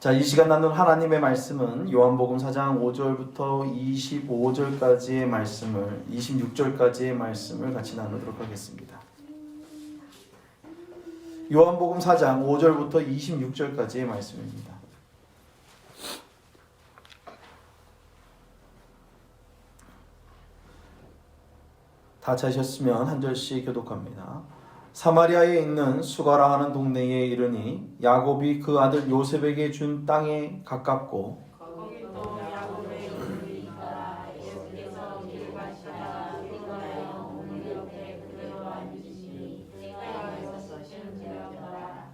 자, 이 시간 나눌 하나님의 말씀은 요한복음 4장 5절부터 25절까지의 말씀을 26절까지의 말씀을 같이 나누도록 하겠습니다. 요한복음 4장 5절부터 26절까지의 말씀입니다. 다 찾으셨으면 한 절씩 교독합니다. 사마리아에 있는 수가라 하는 동네에 이르니 야곱이 그 아들 요셉에게 준 땅에 가깝고 거기 또 야곱의 그물이 있더라. 예수께서 길 가시다가 일어나여 우물 옆에 그대로 앉으시니 때가 되어서 쉬는지라.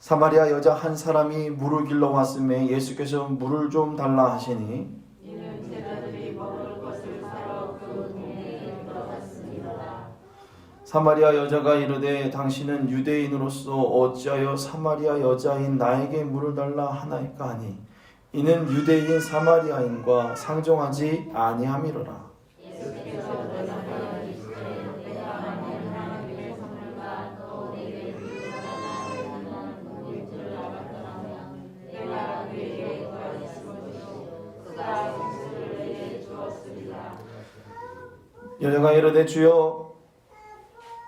사마리아 여자 한 사람이 물을 길러 왔음에 예수께서 물을 좀 달라 하시니 이는 제자들이 먹을 것을 사러 그 동네에 들어갔습니다. 사마리아 여자가 이르되 당신은 유대인으로서 어찌하여 사마리아 여자인 나에게 물을 달라 하나이까 하니 이는 유대인 사마리아인과 상종하지 아니함이로라. 예수께서 대답하여 이르시되 내가 만일 하나님의 선물과 또 내게 주시는 누구일 줄 알았더라면 내가 그에게 구하였을 것이요 그가 생수를 내게 주었으리라. 여자가 이르되 주여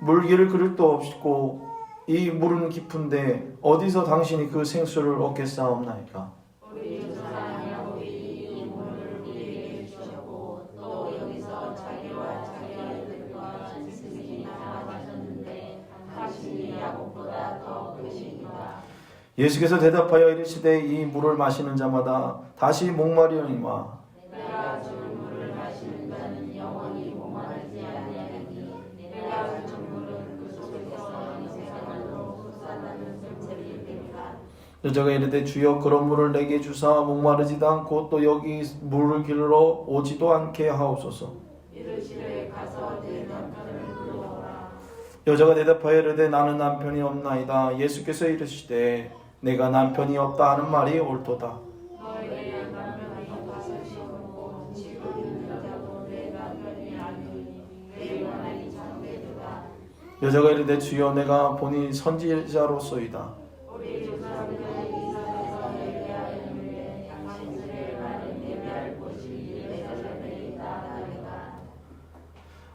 물기를 그릇도 없고 이 물은 깊은데 어디서 당신이 그 생수를 얻겠사옵나이까? 우리 조상 야곱이 이 물을 우리에게 주셨고 또 여기서 자기와 자기 아들들과 짐승이 다 마셨는데 당신이 야곱보다 더 크시니라. 예수께서 대답하여 이르시되 이 물을 마시는 자마다 다시 목마르리니와 내가 줄 물을 마시는 자는 영원히 목마르지 아니하리니 내가 줄 물은 그 속에서 영생하로 솟아나는 샘물이 되리라. 여자가 이르되 주여 그런 물을 내게 주사 목마르지도 않고 또 여기 물을 길러 오지도 않게 하옵소서. 이르시되 가서 내 남편을 불러오라. 여자가 대답하여 이르되 나는 남편이 없나이다. 예수께서 이르시되 내가 남편이 없다 하는 말이 옳도다. 너에게 남편이 없으시고 지금 있는 자도 내 남편이 아니니 내 말이 참되도다. 여자가 이르되 주여 내가 보니 선지자로소이다. 우리 조상들이 이산에서 예배하였는데 당신들의 말은 예배할 곳이 예루살렘에 있다 하리라.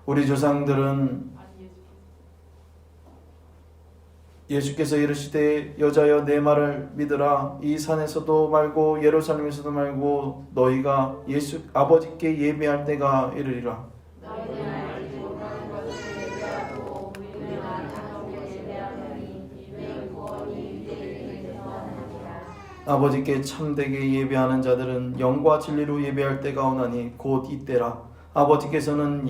우리 조상들은 예수께서 이르시되 여자여 내 말을 믿으라. 이 산에서도 말고 예루살렘에서도 말고 너희가 예수 아버지께 예배할 때가 이르리라. 너희는 알지 못하는 것을 예배하고 우리는 아는 것을 예배하노니 이는 구원이 유대인에게서 하느니라. 아버지께 참되게 예배하는 자들은 영과 진리로 예배할 때가 오나니 곧 이때라. 아버지께서는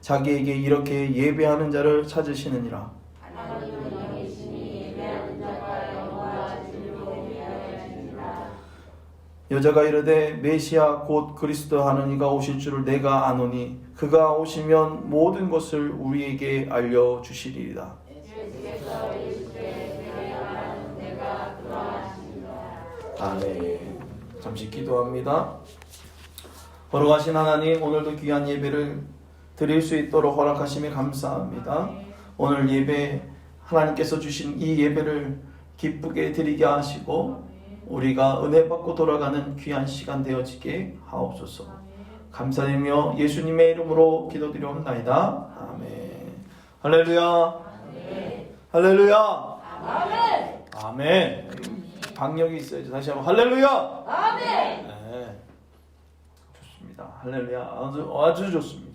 자기에게 이렇게 예배하는 자를 찾으시느니라. 하나님은 영이시니 예배하는 자가 영과 진리로 예배하시니라. 여자가 이르되 메시아 곧 그리스도 하는 이가 오실 줄을 내가 아노니 그가 오시면 모든 것을 우리에게 알려주시리이다. 예수께서 이르시되 내가 말하는 내가 그러하시니라. 아멘. 잠시 기도합니다. 걸어가신 하나님, 오늘도 귀한 예배를 드릴 수 있도록 허락하심에 감사합니다. 오늘 예배 하나님께서 주신 이 예배를 기쁘게 드리게 하시고 우리가 은혜 받고 돌아가는 귀한 시간 되어지게 하옵소서. 감사드리며 예수님의 이름으로 기도드리옵나이다. 아멘. 할렐루야. 할렐루야. 아멘. 아멘. 박력이 있어야죠. 다시 한번 할렐루야. 아멘. 네. 좋습니다. 할렐루야. 아주 좋습니다.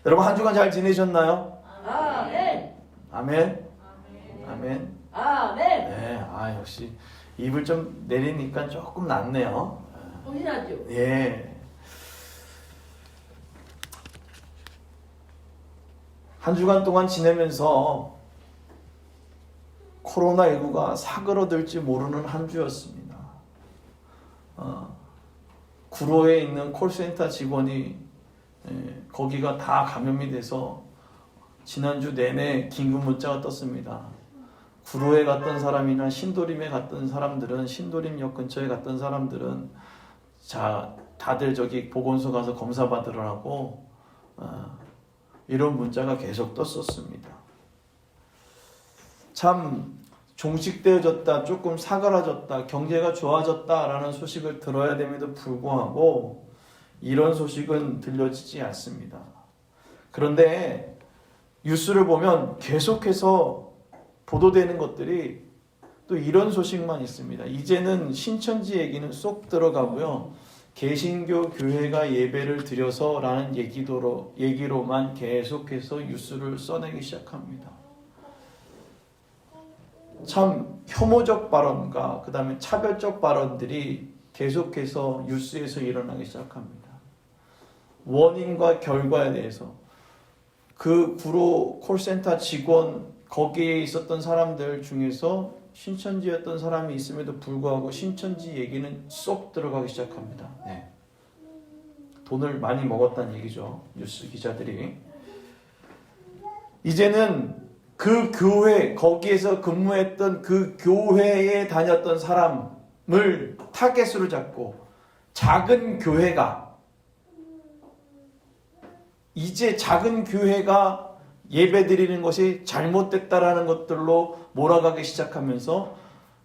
여러분 한 주간 잘 지내셨나요? 아멘. 아멘. 아멘. 아멘. 네. 역시 입을 좀 내리니까 조금 낫네요. 확실하죠? 예. 한 주간 동안 지내면서 코로나19가 사그러들지 모르는 한 주였습니다. 구로에 있는 콜센터 직원이 거기가 다 감염이 돼서 지난주 내내 긴급 문자가 떴습니다. 구로에 갔던 사람이나 신도림에 갔던 사람들은 신도림역 근처에 갔던 사람들은 자 다들 저기 보건소 가서 검사 받으라고 이런 문자가 계속 떴었습니다. 참 종식되어졌다, 조금 사그라졌다, 경제가 좋아졌다라는 소식을 들어야 됨에도 불구하고 이런 소식은 들려지지 않습니다. 그런데 뉴스를 보면 계속해서 보도되는 것들이 또 이런 소식만 있습니다. 이제는 신천지 얘기는 쏙 들어가고요. 개신교 교회가 예배를 드려서라는 얘기로만 계속해서 뉴스를 써내기 시작합니다. 참 혐오적 발언과 그 다음에 차별적 발언들이 계속해서 뉴스에서 일어나기 시작합니다. 원인과 결과에 대해서 그 구로 콜센터 직원 거기에 있었던 사람들 중에서 신천지였던 사람이 있음에도 불구하고 신천지 얘기는 쏙 들어가기 시작합니다. 네. 돈을 많이 먹었다는 얘기죠. 뉴스 기자들이. 이제는 그 교회, 거기에서 근무했던 그 교회에 다녔던 사람을 타겟으로 잡고 작은 교회가 이제 작은 교회가 예배 드리는 것이 잘못됐다라는 것들로 몰아가기 시작하면서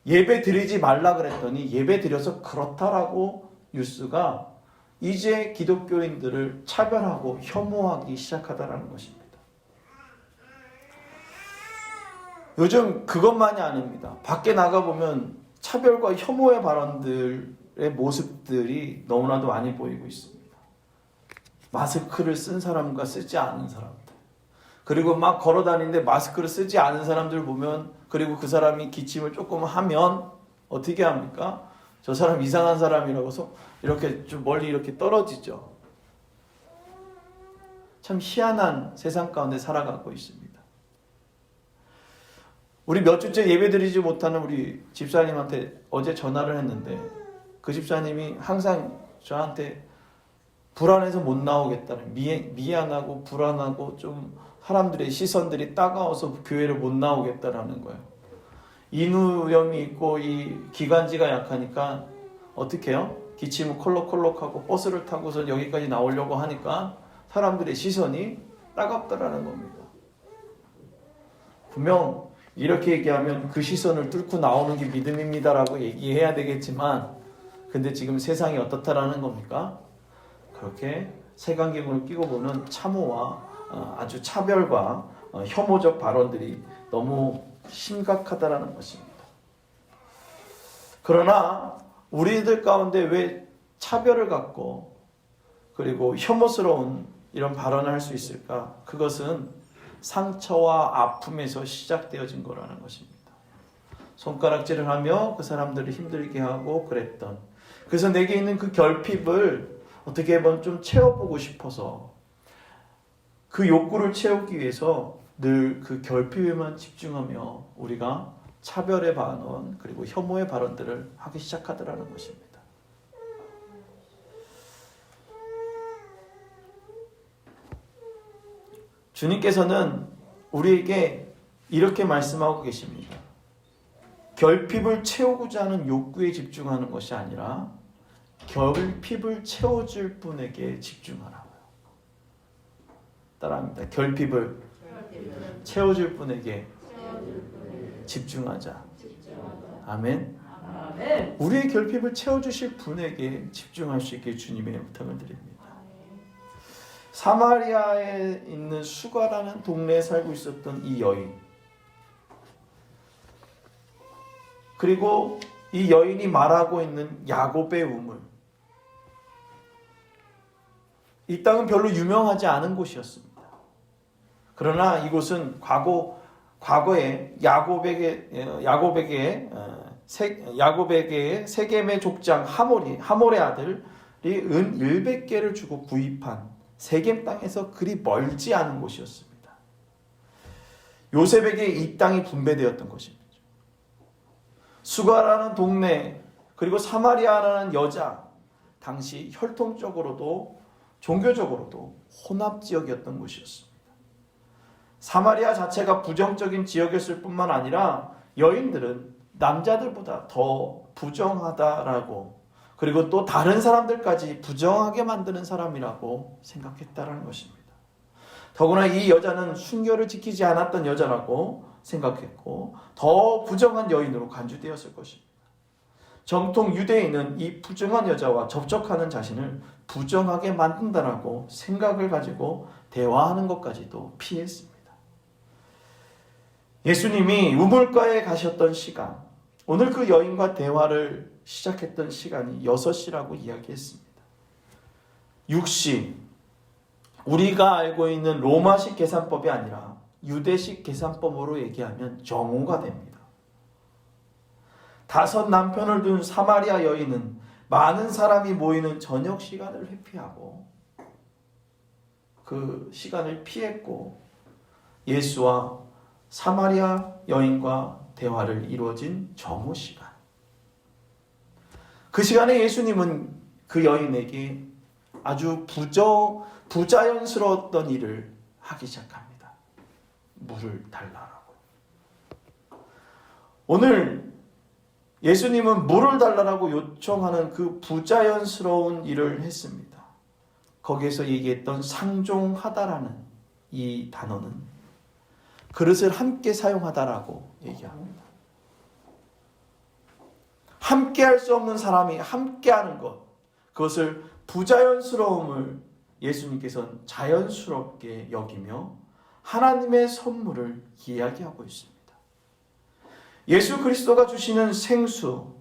예배 드리지 말라 그랬더니 예배 드려서 그렇다라고 뉴스가 이제 기독교인들을 차별하고 혐오하기 시작하다라는 것입니다. 요즘 그것만이 아닙니다. 밖에 나가보면 차별과 혐오의 발언들의 모습들이 너무나도 많이 보이고 있습니다. 마스크를 쓴 사람과 쓰지 않은 사람들. 그리고 막 걸어다니는데 마스크를 쓰지 않은 사람들 보면, 그리고 그 사람이 기침을 조금 하면 어떻게 합니까? 저 사람 이상한 사람이라고서 이렇게 좀 멀리 이렇게 떨어지죠. 참 희한한 세상 가운데 살아가고 있습니다. 우리 몇 주째 예배드리지 못하는 우리 집사님한테 어제 전화를 했는데 그 집사님이 항상 저한테 불안해서 못 나오겠다는, 미안하고 불안하고 좀 사람들의 시선들이 따가워서 교회를 못 나오겠다라는 거예요. 인후염이 있고 이 기관지가 약하니까 어떻게 해요? 기침을 콜록콜록하고 버스를 타고서 여기까지 나오려고 하니까 사람들의 시선이 따갑다라는 겁니다. 분명 이렇게 얘기하면 그 시선을 뚫고 나오는 게 믿음입니다라고 얘기해야 되겠지만, 근데 지금 세상이 어떻다라는 겁니까? 그렇게 색안경을 끼고 보는 참호와 아주 차별과 혐오적 발언들이 너무 심각하다라는 것입니다. 그러나 우리들 가운데 왜 차별을 갖고 그리고 혐오스러운 이런 발언을 할 수 있을까? 그것은 상처와 아픔에서 시작되어진 거라는 것입니다. 손가락질을 하며 그 사람들을 힘들게 하고 그랬던, 그래서 내게 있는 그 결핍을 어떻게 보면 좀 채워보고 싶어서 그 욕구를 채우기 위해서 늘 그 결핍에만 집중하며 우리가 차별의 발언 그리고 혐오의 발언들을 하기 시작하더라는 것입니다. 주님께서는 우리에게 이렇게 말씀하고 계십니다. 결핍을 채우고자 하는 욕구에 집중하는 것이 아니라 결핍을 채워줄 분에게 집중하라고요. 따라합니다. 결핍을 채워줄 분에게 집중하자. 아멘. 우리의 결핍을 채워주실 분에게 집중할 수 있게 주님의 부탁을 드립니다. 사마리아에 있는 수가라는 동네에 살고 있었던 이 여인, 그리고 이 여인이 말하고 있는 야곱의 우물, 이 땅은 별로 유명하지 않은 곳이었습니다. 그러나 이곳은 과거에 야곱에게 세겜의 족장 하몰의 아들이 은 100개를 주고 구입한 세겜 땅에서 그리 멀지 않은 곳이었습니다. 요셉에게 이 땅이 분배되었던 것입니다. 수가라는 동네, 그리고 사마리아라는 여자, 당시 혈통적으로도 종교적으로도 혼합지역이었던 곳이었습니다. 사마리아 자체가 부정적인 지역이었을 뿐만 아니라 여인들은 남자들보다 더 부정하다라고, 그리고 또 다른 사람들까지 부정하게 만드는 사람이라고 생각했다라는 것입니다. 더구나 이 여자는 순결을 지키지 않았던 여자라고 생각했고 더 부정한 여인으로 간주되었을 것입니다. 정통 유대인은 이 부정한 여자와 접촉하는 자신을 부정하게 만든다라고 생각을 가지고 대화하는 것까지도 피했습니다. 예수님이 우물가에 가셨던 시간, 오늘 그 여인과 대화를 시작했던 시간이 6시라고 이야기했습니다. 6시, 우리가 알고 있는 로마식 계산법이 아니라 유대식 계산법으로 얘기하면 정오가 됩니다. 5 남편을 둔 사마리아 여인은 많은 사람이 모이는 저녁 시간을 회피하고 그 시간을 피했고 예수와 사마리아 여인과 대화를 이루어진 정오 시간. 그 시간에 예수님은 그 여인에게 아주 부자연스러웠던 일을 하기 시작합니다. 물을 달라라고. 오늘 예수님은 물을 달라고 요청하는 그 부자연스러운 일을 했습니다. 거기에서 얘기했던 상종하다라는 이 단어는 그릇을 함께 사용하다라고 얘기합니다. 함께 할 수 없는 사람이 함께 하는 것, 그것을 부자연스러움을 예수님께서는 자연스럽게 여기며 하나님의 선물을 이야기하고 있습니다. 예수 그리스도가 주시는 생수,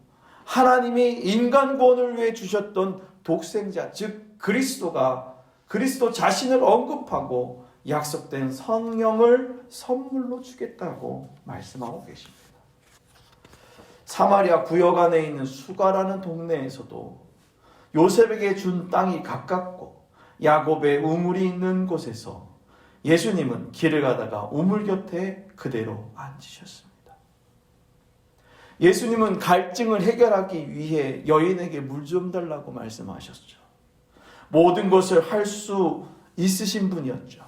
하나님이 인간 구원을 위해 주셨던 독생자, 즉 그리스도 자신을 언급하고 약속된 성령을 선물로 주겠다고 말씀하고 계십니다. 사마리아 구역 안에 있는 수가라는 동네에서도 요셉에게 준 땅이 가깝고 야곱의 우물이 있는 곳에서 예수님은 길을 가다가 우물 곁에 그대로 앉으셨습니다. 예수님은 갈증을 해결하기 위해 여인에게 물 좀 달라고 말씀하셨죠. 모든 것을 할 수 있으신 분이었죠.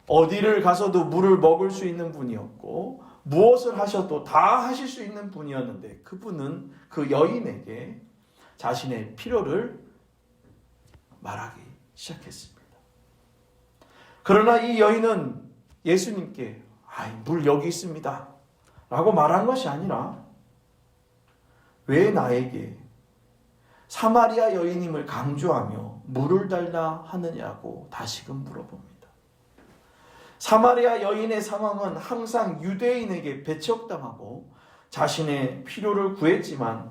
어디를 가서도 물을 먹을 수 있는 분이었고 무엇을 하셔도 다 하실 수 있는 분이었는데 그분은 그 여인에게 자신의 필요를 말하기 시작했습니다. 그러나 이 여인은 예수님께 물 여기 있습니다 라고 말한 것이 아니라 왜 나에게 사마리아 여인임을 강조하며 물을 달라 하느냐고 다시금 물어봅니다. 사마리아 여인의 상황은 항상 유대인에게 배척당하고 자신의 필요를 구했지만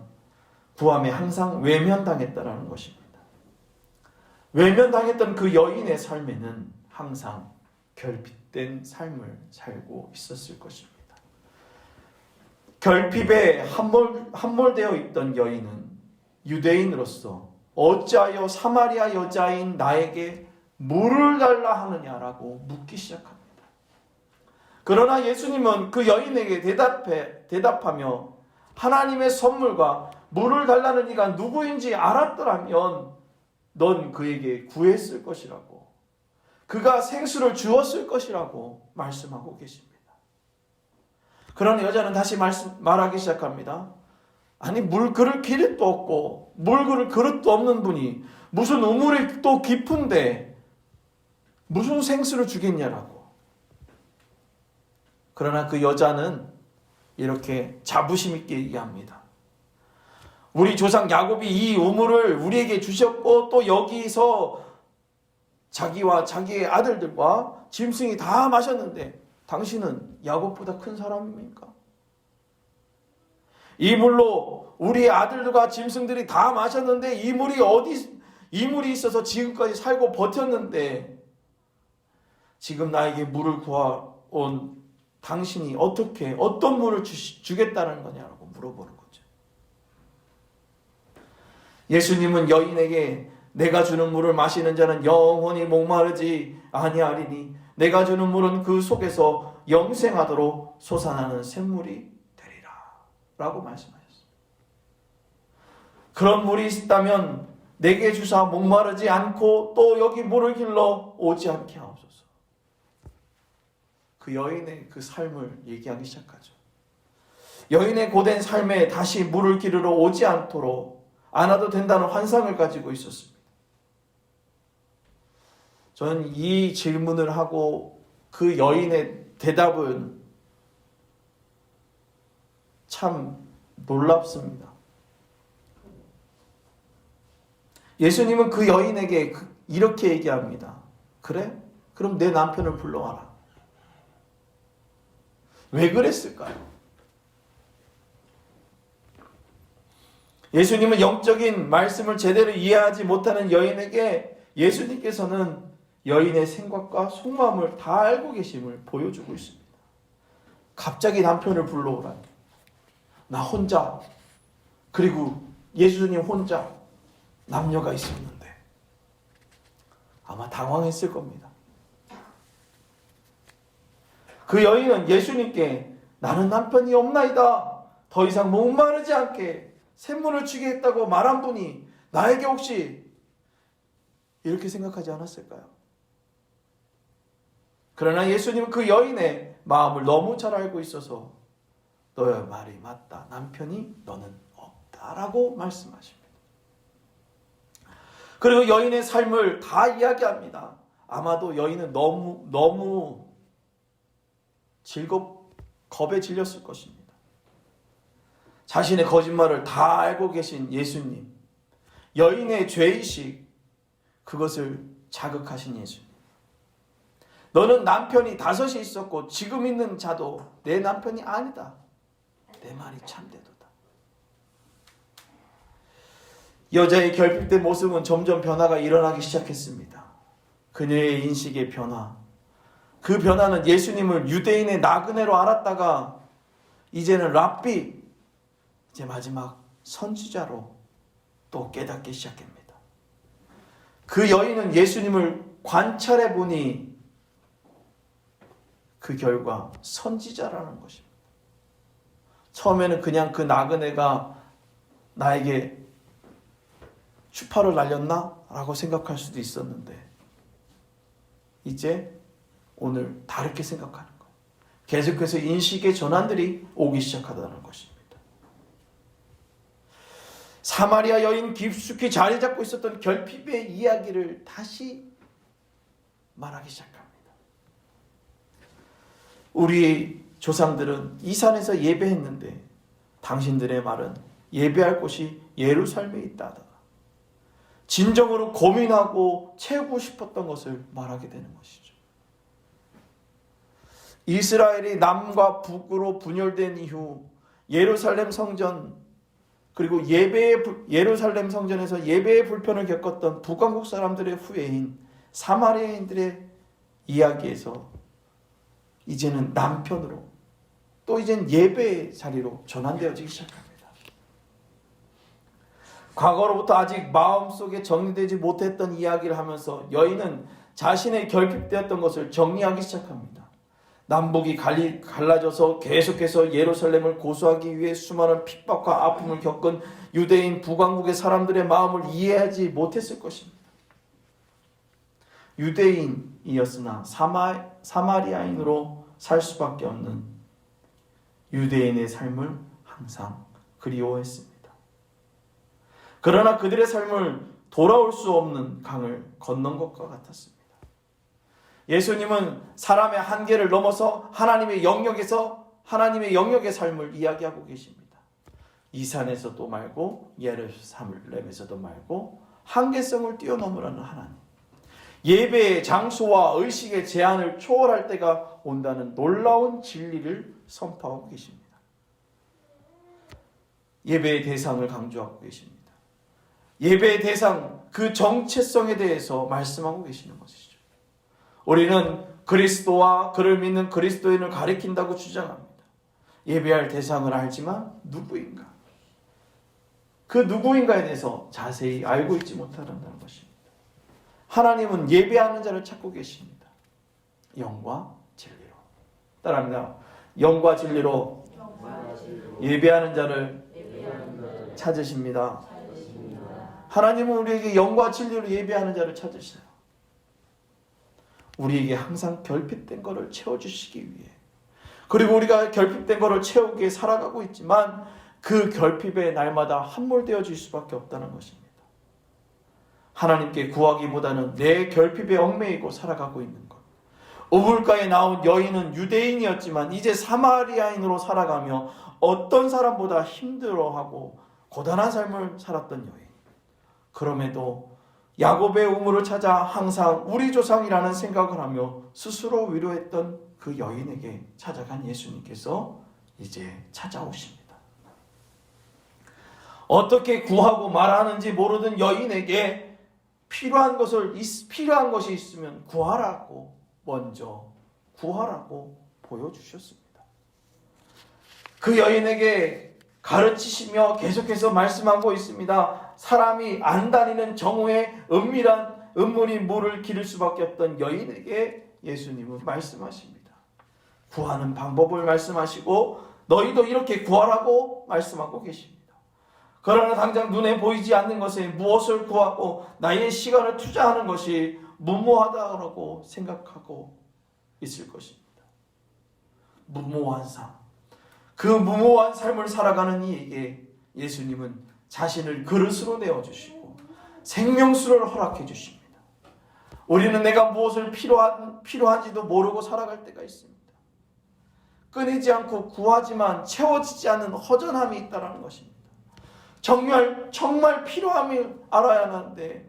구함에 항상 외면당했다라는 것입니다. 외면당했던 그 여인의 삶에는 항상 결핍된 삶을 살고 있었을 것입니다. 결핍에 함몰되어 있던 여인은 유대인으로서 어찌하여 사마리아 여자인 나에게 물을 달라 하느냐라고 묻기 시작합니다. 그러나 예수님은 그 여인에게 대답하며 하나님의 선물과 물을 달라는 이가 누구인지 알았더라면 넌 그에게 구했을 것이라고, 그가 생수를 주었을 것이라고 말씀하고 계십니다. 그러나 여자는 다시 말하기 시작합니다. 아니 물 그릇 그릇도 없고 물 그릇도 없는 분이 무슨 우물이 또 깊은데 무슨 생수를 주겠냐라고. 그러나 그 여자는 이렇게 자부심 있게 얘기합니다. 우리 조상 야곱이 이 우물을 우리에게 주셨고 또 여기서 자기와 자기의 아들들과 짐승이 다 마셨는데 당신은 야곱보다 큰 사람입니까? 이 물로 우리 아들들과 짐승들이 다 마셨는데 이 물이 있어서 지금까지 살고 버텼는데 지금 나에게 물을 구하온 당신이 어떤 물을 주겠다는 거냐라고 물어보는 거죠. 예수님은 여인에게 내가 주는 물을 마시는 자는 영원히 목마르지 아니하리니 내가 주는 물은 그 속에서 영생하도록 솟아나는 샘물이 되리라 라고 말씀하셨습니다. 그런 물이 있다면 내게 주사 목마르지 않고 또 여기 물을 길러 오지 않게 하옵소서. 그 여인의 그 삶을 얘기하기 시작하죠. 여인의 고된 삶에 다시 물을 기르러 오지 않아도 된다는 환상을 가지고 있었습니다. 저는 이 질문을 하고 그 여인의 대답은 참 놀랍습니다. 예수님은 그 여인에게 이렇게 얘기합니다. 그래? 그럼 내 남편을 불러와라. 왜 그랬을까요? 예수님은 영적인 말씀을 제대로 이해하지 못하는 여인에게 예수님께서는 여인의 생각과 속마음을 다 알고 계심을 보여주고 있습니다. 갑자기 남편을 불러오라니. 나 혼자, 그리고 예수님 혼자 남녀가 있었는데 아마 당황했을 겁니다. 그 여인은 예수님께 나는 남편이 없나이다. 더 이상 목마르지 않게 샘물을 주게 했다고 말한 분이 나에게 혹시 이렇게 생각하지 않았을까요? 그러나 예수님은 그 여인의 마음을 너무 잘 알고 있어서 너의 말이 맞다. 남편이 너는 없다라고 말씀하십니다. 그리고 여인의 삶을 다 이야기합니다. 아마도 여인은 너무 겁에 질렸을 것입니다. 자신의 거짓말을 다 알고 계신 예수님, 여인의 죄의식, 그것을 자극하신 예수님. 너는 남편이 5이 있었고 지금 있는 자도 내 남편이 아니다. 내 말이 참되도다. 여자의 결핍된 모습은 점점 변화가 일어나기 시작했습니다. 그녀의 인식의 변화. 그 변화는 예수님을 유대인의 나그네로 알았다가 이제는 랍비, 이제 마지막 선지자로 또 깨닫기 시작합니다. 그 여인은 예수님을 관찰해 보니 그 결과 선지자라는 것입니다. 처음에는 그냥 그 나그네가 나에게 추파를 날렸나? 라고 생각할 수도 있었는데 이제 오늘 다르게 생각하는 거예요. 계속해서 인식의 전환들이 오기 시작하다는 것입니다. 사마리아 여인 깊숙이 자리 잡고 있었던 결핍의 이야기를 다시 말하기 시작합니다. 우리 조상들은 이 산에서 예배했는데 당신들의 말은 예배할 곳이 예루살렘에 있다. 진정으로 고민하고 채우고 싶었던 것을 말하게 되는 것이죠. 이스라엘이 남과 북으로 분열된 이후 예루살렘 성전 그리고 예루살렘 성전에서 예배의 불편을 겪었던 북왕국 사람들의 후예인 사마리아인들의 이야기에서 이제는 남편으로 또 이젠 예배의 자리로 전환되어지기 시작합니다. 과거로부터 아직 마음속에 정리되지 못했던 이야기를 하면서 여인은 자신의 결핍되었던 것을 정리하기 시작합니다. 남북이 갈라져서 계속해서 예루살렘을 고수하기 위해 수많은 핍박과 아픔을 겪은 유대인 북왕국의 사람들의 마음을 이해하지 못했을 것입니다. 유대인이었으나 사마리아인으로 살 수밖에 없는 유대인의 삶을 항상 그리워했습니다. 그러나 그들의 삶을 돌아올 수 없는 강을 건넌 것과 같았습니다. 예수님은 사람의 한계를 넘어서 하나님의 영역의 삶을 이야기하고 계십니다. 이 산에서도 말고 예루살렘에서도 말고 한계성을 뛰어넘으라는 하나님. 예배의 장소와 의식의 제한을 초월할 때가 온다는 놀라운 진리를 선포하고 계십니다. 예배의 대상을 강조하고 계십니다. 예배의 대상, 그 정체성에 대해서 말씀하고 계시는 것이죠. 우리는 그리스도와 그를 믿는 그리스도인을 가리킨다고 주장합니다. 예배할 대상을 알지만 누구인가? 그 누구인가에 대해서 자세히 알고 있지 못한다는 것입니다. 하나님은 예배하는 자를 찾고 계십니다. 영과 진리로. 따라합니다. 영과 진리로 예배하는 자를 찾으십니다. 하나님은 우리에게 영과 진리로 예배하는 자를 찾으시나요? 우리에게 항상 결핍된 것을 채워주시기 위해, 그리고 우리가 결핍된 것을 채우기 위해 살아가고 있지만 그 결핍에 날마다 함몰되어질 수밖에 없다는 것입니다. 하나님께 구하기보다는 내 결핍에 얽매이고 살아가고 있는 것. 우물가에 나온 여인은 유대인이었지만 이제 사마리아인으로 살아가며 어떤 사람보다 힘들어하고 고단한 삶을 살았던 여인. 그럼에도 야곱의 우물을 찾아 항상 우리 조상이라는 생각을 하며 스스로 위로했던 그 여인에게 찾아간 예수님께서 이제 찾아오십니다. 어떻게 구하고 말하는지 모르는 여인에게 필요한 것이 있으면 구하라고 먼저 구하라고 보여주셨습니다. 그 여인에게 가르치시며 계속해서 말씀하고 있습니다. 사람이 안 다니는 정오에 은밀한 은물이 물을 기를 수밖에 없던 여인에게 예수님은 말씀하십니다. 구하는 방법을 말씀하시고 너희도 이렇게 구하라고 말씀하고 계십니다. 그러나 당장 눈에 보이지 않는 것에 무엇을 구하고 나의 시간을 투자하는 것이 무모하다고 생각하고 있을 것입니다. 무모한 삶. 그 무모한 삶을 살아가는 이에게 예수님은 자신을 그릇으로 내어주시고 생명수를 허락해 주십니다. 우리는 내가 무엇을 필요한지도 모르고 살아갈 때가 있습니다. 끊이지 않고 구하지만 채워지지 않는 허전함이 있다는 것입니다. 정말 필요함을 알아야 하는데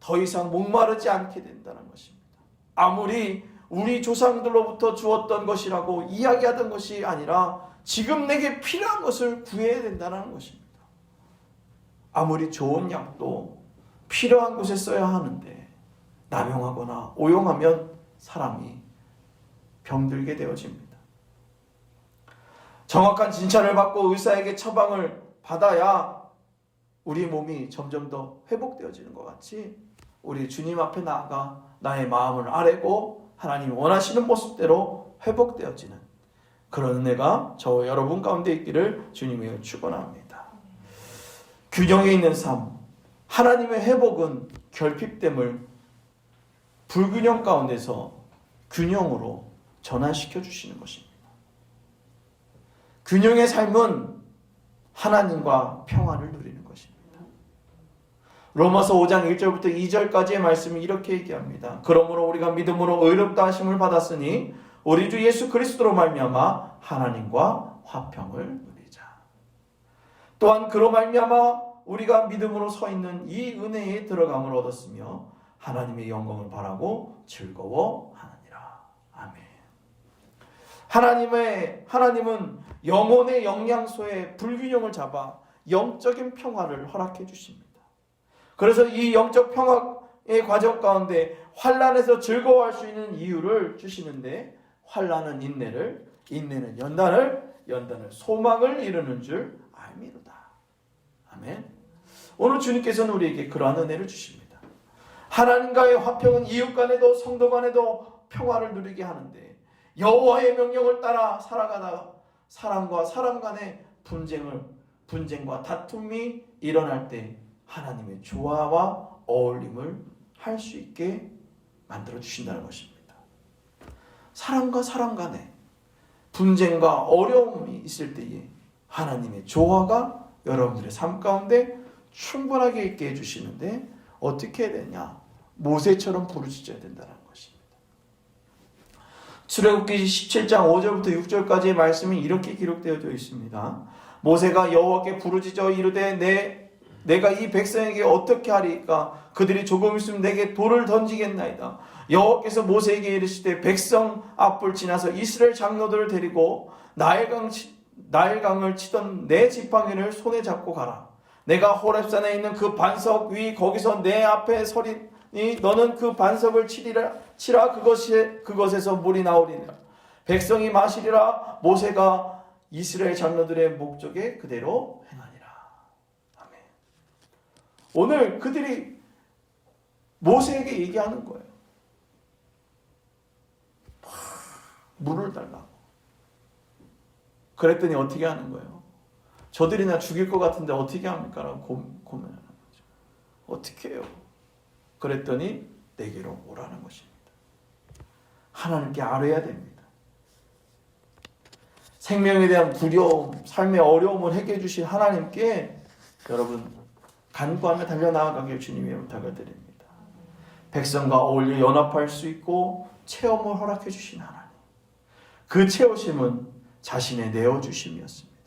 더 이상 목마르지 않게 된다는 것입니다. 아무리 우리 조상들로부터 주었던 것이라고 이야기하던 것이 아니라 지금 내게 필요한 것을 구해야 된다는 것입니다. 아무리 좋은 약도 필요한 곳에 써야 하는데 남용하거나 오용하면 사람이 병들게 되어집니다. 정확한 진찰을 받고 의사에게 처방을 받아야 우리 몸이 점점 더 회복되어지는 것 같이 우리 주님 앞에 나아가 나의 마음을 아뢰고 하나님이 원하시는 모습대로 회복되어지는 그런 은혜가 저와 여러분 가운데 있기를 주님이 축원합니다. 균형에 있는 삶, 하나님의 회복은 결핍됨을 불균형 가운데서 균형으로 전환시켜 주시는 것입니다. 균형의 삶은 하나님과 평안을 누리는 것입니다. 로마서 5장 1절부터 2절까지의 말씀이 이렇게 얘기합니다. 그러므로 우리가 믿음으로 의롭다 하심을 받았으니 우리 주 예수 그리스도로 말미암아 하나님과 화평을 누리자. 또한 그로 말미암아 우리가 믿음으로 서 있는 이 은혜에 들어감을 얻었으며 하나님의 영광을 바라고 즐거워하느니라. 아멘. 하나님은 영혼의 영양소의 불균형을 잡아 영적인 평화를 허락해 주십니다. 그래서 이 영적 평화의 과정 가운데 환난에서 즐거워할 수 있는 이유를 주시는데 환난은 인내를, 인내는 연단을, 연단은 소망을 이루는 줄 알미로다. 아멘. 오늘 주님께서는 우리에게 그러한 은혜를 주십니다. 하나님과의 화평은 이웃 간에도 성도 간에도 평화를 누리게 하는데 여호와의 명령을 따라 살아가다가 사람과 사람 간의 분쟁과 다툼이 일어날 때 하나님의 조화와 어울림을 할 수 있게 만들어 주신다는 것입니다. 사람과 사람 간에 분쟁과 어려움이 있을 때에 하나님의 조화가 여러분들의 삶 가운데 충분하게 있게 해주시는데 어떻게 해야 되냐? 모세처럼 부르짖어야 된다는 것입니다. 출애굽기 17장 5절부터 6절까지의 말씀이 이렇게 기록되어져 있습니다. 모세가 여호와께 부르짖어 이르되 내가 이 백성에게 어떻게 하리까? 그들이 조금 있으면 내게 돌을 던지겠나이다. 여호와께서 모세에게 이르시되 백성 앞을 지나서 이스라엘 장로들을 데리고 나일강을 치던 내 지팡이를 손에 잡고 가라. 내가 호렙산에 있는 그 반석 위 거기서 내 앞에 서리니 너는 그 반석을 치라. 그것에서 물이 나오리라. 백성이 마시리라. 모세가 이스라엘 장로들의 목적에 그대로 행하니라. 아멘. 오늘 그들이 모세에게 얘기하는 거예요. 물을 달라고. 그랬더니 어떻게 하는 거예요? 저들이 나 죽일 것 같은데 어떻게 합니까? 라고 고민하는 거죠. 어떻게 해요? 그랬더니 내게로 오라는 것입니다. 하나님께 아뢰야 됩니다. 생명에 대한 두려움, 삶의 어려움을 해결해 주신 하나님께 여러분 간구하며 달려나가길 주님의 부탁을 드립니다. 백성과 어울려 연합할 수 있고 체험을 허락해 주신 하나님. 그 채우심은 자신의 내어주심이었습니다.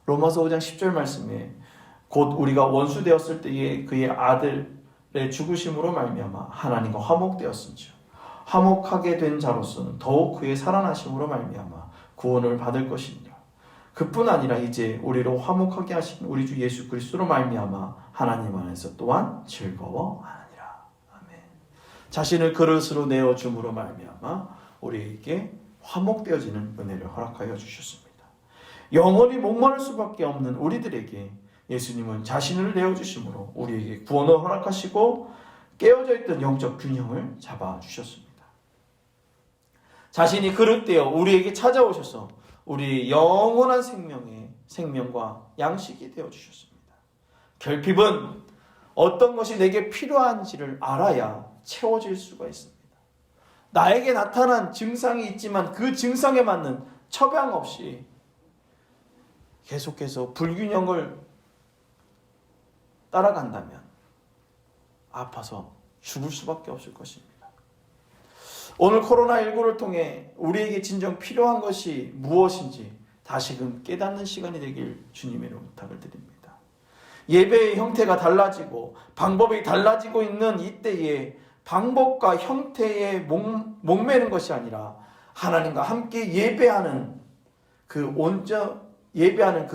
로마서 5장 10절 말씀에 곧 우리가 원수 되었을 때에 그의 아들의 죽으심으로 말미암아 하나님과 화목되었은즉 화목하게 된 자로서는 더욱 그의 살아나심으로 말미암아 구원을 받을 것이니라. 그뿐 아니라 이제 우리로 화목하게 하신 우리 주 예수 그리스도로 말미암아 하나님 안에서 또한 즐거워하느니라. 아멘. 자신을 그릇으로 내어줌으로 말미암아 우리에게 화목되어지는 은혜를 허락하여 주셨습니다. 영원히 목마를 수밖에 없는 우리들에게 예수님은 자신을 내어주심으로 우리에게 구원을 허락하시고 깨어져 있던 영적 균형을 잡아주셨습니다. 자신이 그릇되어 우리에게 찾아오셔서 우리 영원한 생명과 양식이 되어주셨습니다. 결핍은 어떤 것이 내게 필요한지를 알아야 채워질 수가 있습니다. 나에게 나타난 증상이 있지만 그 증상에 맞는 처방 없이 계속해서 불균형을 따라간다면 아파서 죽을 수밖에 없을 것입니다. 오늘 코로나19를 통해 우리에게 진정 필요한 것이 무엇인지 다시금 깨닫는 시간이 되길 주님의 이름으로 부탁을 드립니다. 예배의 형태가 달라지고 방법이 달라지고 있는 이때에 방법과 형태에 목매는 것이 아니라 하나님과 함께 예배하는 그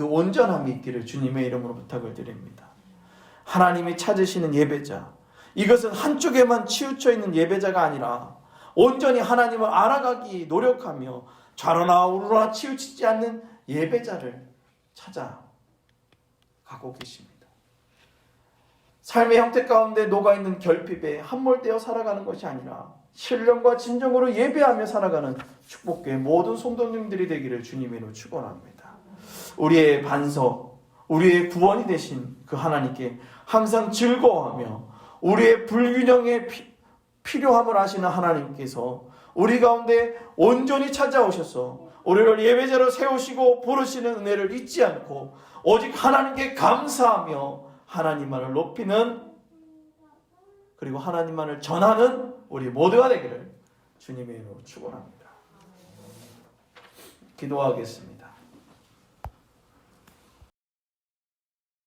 온전함이 있기를 주님의 이름으로 부탁을 드립니다. 하나님이 찾으시는 예배자, 이것은 한쪽에만 치우쳐 있는 예배자가 아니라 온전히 하나님을 알아가기 노력하며 좌로나 우로나 치우치지 않는 예배자를 찾아가고 계십니다. 삶의 형태 가운데 녹아있는 결핍에 함몰되어 살아가는 것이 아니라 신령과 진정으로 예배하며 살아가는 축복교회 모든 성도님들이 되기를 주님으로 축원합니다. 우리의 반석, 우리의 구원이 되신 그 하나님께 항상 즐거워하며 우리의 불균형에 필요함을 아시는 하나님께서 우리 가운데 온전히 찾아오셔서 우리를 예배자로 세우시고 부르시는 은혜를 잊지 않고 오직 하나님께 감사하며 하나님만을 높이는 그리고 하나님만을 전하는 우리 모두가 되기를 주님의 이름으로 축원합니다. 기도하겠습니다.